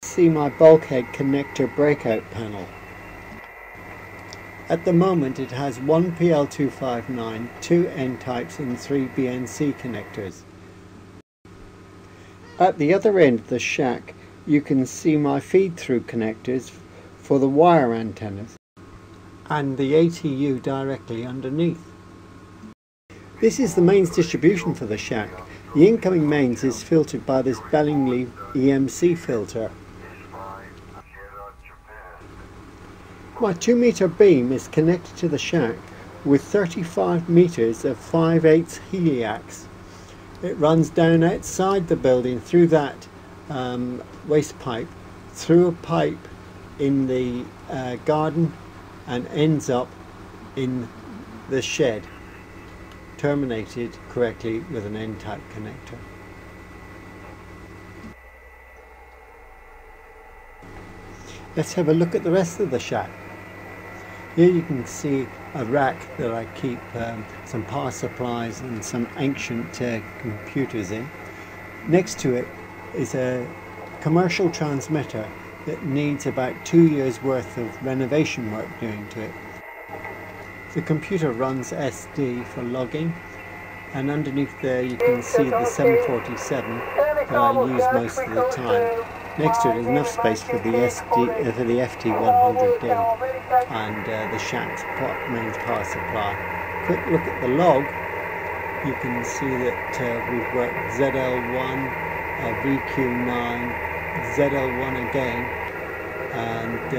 See my bulkhead connector breakout panel. At the moment it has one PL259, two N-types and three BNC connectors. At the other end of the shack you can see my feed-through connectors for the wire antennas and the ATU directly underneath. This is the mains distribution for the shack. The incoming mains is filtered by this Bellingly EMC filter. My 2-meter beam is connected to the shack with 35 meters of 5/8 heliax. It runs down outside the building through that waste pipe, through a pipe in the garden, and ends up in the shed, terminated correctly with an N-type connector. Let's have a look at the rest of the shack. Here you can see a rack that I keep some power supplies and some ancient computers in. Next to it is a commercial transmitter that needs about 2 years worth of renovation work doing to it. The computer runs SD for logging, and underneath there you can see the 747 that I use most of the time. Next to it is enough space for the FT100D and the shack's mains power supply. Quick look at the log. You can see that we've worked ZL1, VQ9, ZL1 again, and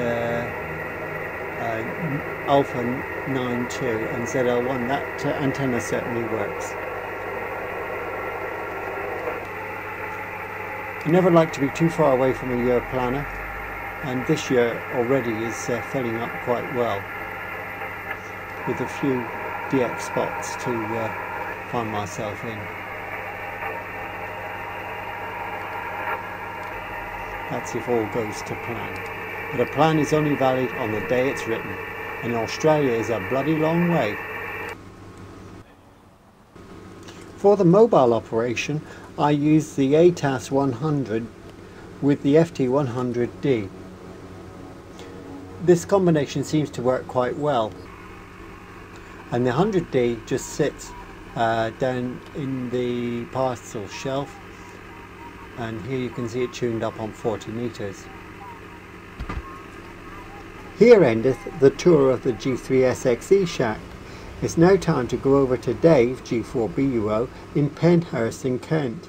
Alpha 92 and ZL1. That antenna certainly works. I never like to be too far away from a year planner, and this year already is filling up quite well, with a few DX spots to find myself in. That's if all goes to plan. But a plan is only valid on the day it's written, and Australia is a bloody long way. For the mobile operation, I use the ATAS 100 with the FT100D. This combination seems to work quite well, and the 100D just sits down in the parcel shelf, and here you can see it tuned up on 40 meters. Here endeth the tour of the G3SXE shack. It's now time to go over to Dave, G4BUO, in Penhurst in Kent.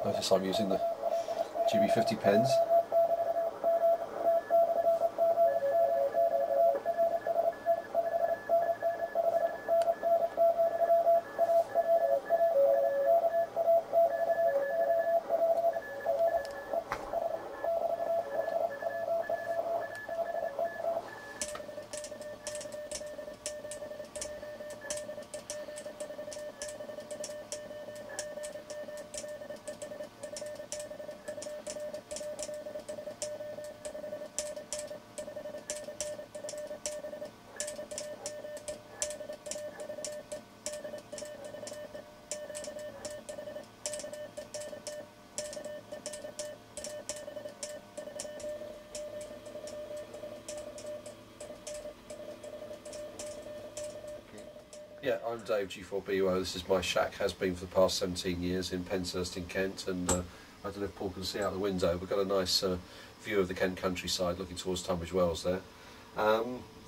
Notice I'm using the GB50 pens. Yeah, I'm Dave, G4BUO. This is my shack, has been for the past 17 years in Penshurst in Kent, and I don't know if Paul can see out the window. We've got a nice view of the Kent countryside looking towards Tunbridge Wells there.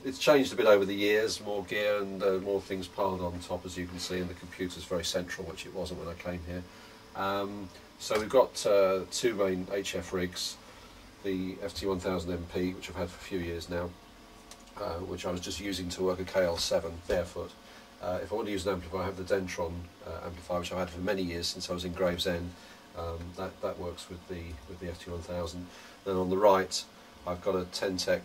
It's changed a bit over the years, more gear and more things piled on top, as you can see, and the computer's very central, which it wasn't when I came here. So we've got two main HF rigs, the FT1000MP, which I've had for a few years now, which I was just using to work a KL7 barefoot. If I want to use an amplifier, I have the Dentron amplifier, which I've had for many years since I was in Gravesend. That works with the FT1000. Then on the right, I've got a Ten-Tech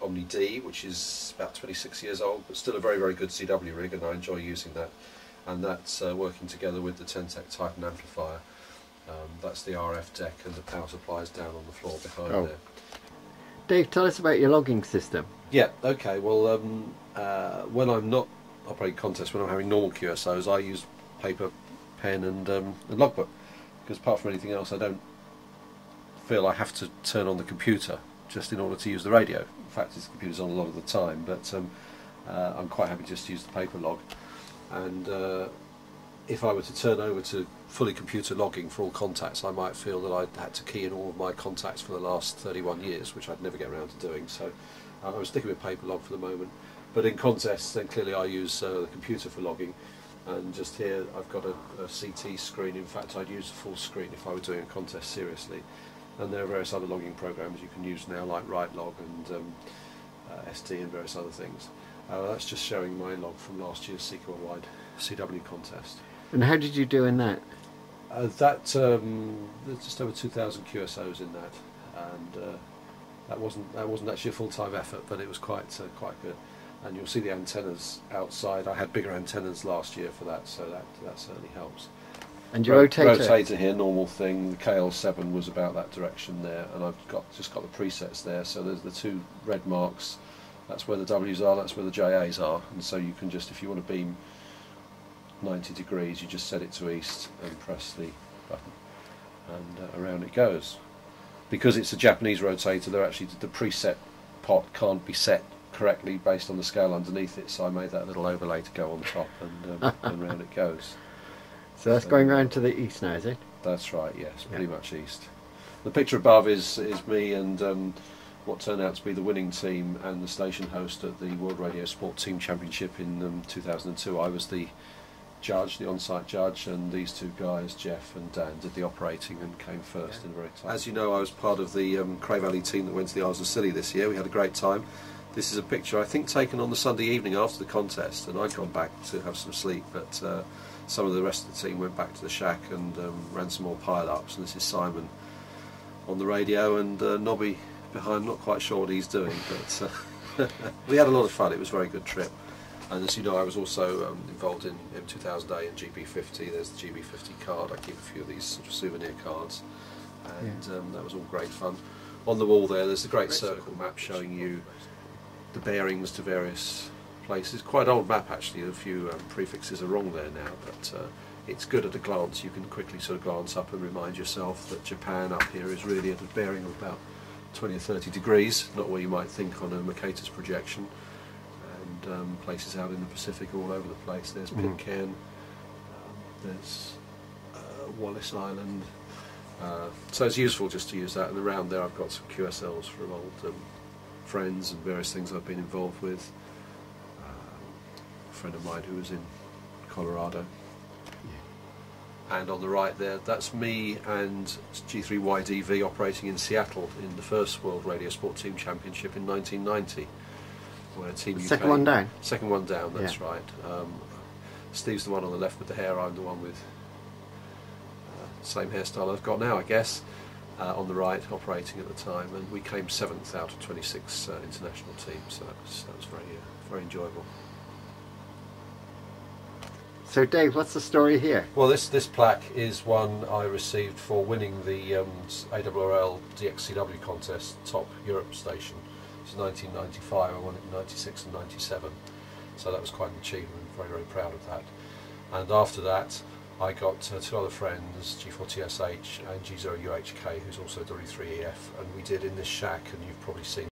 Omni D, which is about 26 years old, but still a very, very good CW rig, and I enjoy using that. And that's working together with the Ten-Tech Titan amplifier. That's the RF deck, and the power supply is down on the floor behind there. Dave, tell us about your logging system. Yeah, okay, well, when I'm not operating contests, when I'm having normal QSOs, I use paper, pen and logbook, because apart from anything else I don't feel I have to turn on the computer just in order to use the radio. In fact, the computer's on a lot of the time, but I'm quite happy just to use the paper log. And if I were to turn over to fully computer logging for all contacts, I might feel that I'd had to key in all of my contacts for the last 31 years, which I'd never get around to doing. So I was sticking with paper log for the moment. But in contests, then clearly I use the computer for logging. And just here I've got a CT screen. In fact, I'd use a full screen if I were doing a contest seriously. And there are various other logging programs you can use now, like WriteLog and ST and various other things. That's just showing my log from last year's Seeker Worldwide CW contest. And how did you do in that? There's just over 2,000 QSOs in that, and that wasn't actually a full-time effort, but it was quite good. And you'll see the antennas outside. I had bigger antennas last year for that, so that certainly helps. And your rotator? Rotator here, normal thing. The KL7 was about that direction there, and I've just got the presets there. So there's the two red marks. That's where the W's are. That's where the JAs are. And so you can just, if you want to beam 90 degrees, you just set it to east and press the button, and around it goes. Because it's a Japanese rotator, they're actually, the preset pot can't be set correctly based on the scale underneath it, so I made that little overlay to go on top, and round it goes. So that's going round to the east now, is it? That's right, yes, pretty much east. The picture above is me and what turned out to be the winning team and the station host at the World Radio Sport Team Championship in 2002. I was the judge, the on-site judge, and these two guys, Jeff and Dan, did the operating and came first in a very tight. As you know, I was part of the Cray Valley team that went to the Isles of Scilly this year. We had a great time. This is a picture I think taken on the Sunday evening after the contest, and I'd gone back to have some sleep, but some of the rest of the team went back to the shack and ran some more pile-ups, and this is Simon on the radio and Nobby behind, not quite sure what he's doing, but we had a lot of fun. It was a very good trip. And as you know, I was also involved in M2000A and GB50. There's the GB50 card. I keep a few of these sort of souvenir cards, and that was all great fun. On the wall there's the great circle map showing you the bearings to various places. Quite an old map actually. A few prefixes are wrong there now, but it's good at a glance. You can quickly sort of glance up and remind yourself that Japan up here is really at a bearing of about 20 or 30 degrees, not where you might think on a Mercator's projection. And places out in the Pacific all over the place. There's Pitcairn, there's Wallis Island, so it's useful just to use that. And around there I've got some QSLs from old friends and various things I've been involved with. A friend of mine who was in Colorado. And on the right there, that's me and G3YDV operating in Seattle in the first World Radio Sport Team Championship in 1990. Where Team UK, second one down. Second one down, that's right. Steve's the one on the left with the hair, I'm the one with same hairstyle I've got now, I guess, on the right, operating at the time, and we came 7th out of 26 international teams, so that was very enjoyable. So Dave, what's the story here? Well, this plaque is one I received for winning the ARRL DXCW contest, Top Europe Station. It was 1995, I won it in 96 and 97, so that was quite an achievement, very proud of that. And after that I got two other friends, G4TSH and G0UHK, who's also W3EF, and we did in this shack, and you've probably seen